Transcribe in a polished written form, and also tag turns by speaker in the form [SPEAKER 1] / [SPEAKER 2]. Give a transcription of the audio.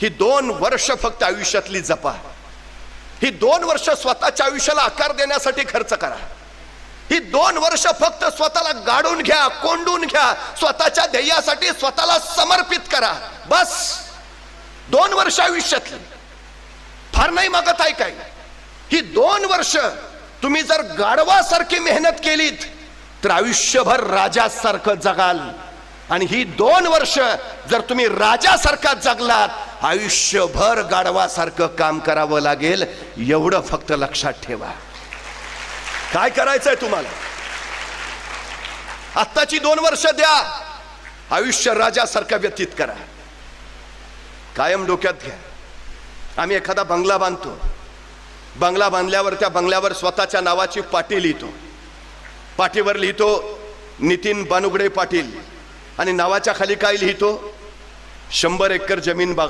[SPEAKER 1] ही 2 वर्ष फक्त आयुष्यातली जपा. ही 2 वर्ष स्वतःच्या आयुष्याला आकार देण्यासाठी खर्च करा. ही 2 वर्ष फक्त स्वतःला गाडून घ्या, कोंडून घ्या, स्वतःच्या ध्येयासाठी स्वतःला समर्पित करा. बस 2 वर्ष आयुष्यातली, फार नाही मागत आहे काय. ही 2 वर्ष तुम्ही जर गाढवासारखी मेहनत केलीत तर आयुष्यभर राजासारखं जगाल. आणि ही 2 वर्ष जर तुम्ही राजासारखा जगलात आयुष्यभर गाढवासारखं काम करावं लागेल. एवढं फक्त लक्षात ठेवा. काय करायचंय तुम्हाला? आत्ताची 2 वर्ष द्या, आयुष्य राजासारखं व्यतीत करा. कायम डोक्यात घ्या, आम्ही एखादा बंगला बांधतो, बंगला बांधल्यावर त्या बंगल्यावर स्वतःच्या नावाची पाटी लिहितो. पाटीवर लिहितो नितीन बानुगडे पाटील आणि नावाच्या खाली काय लिहितो 100 एकर जमीन बागा.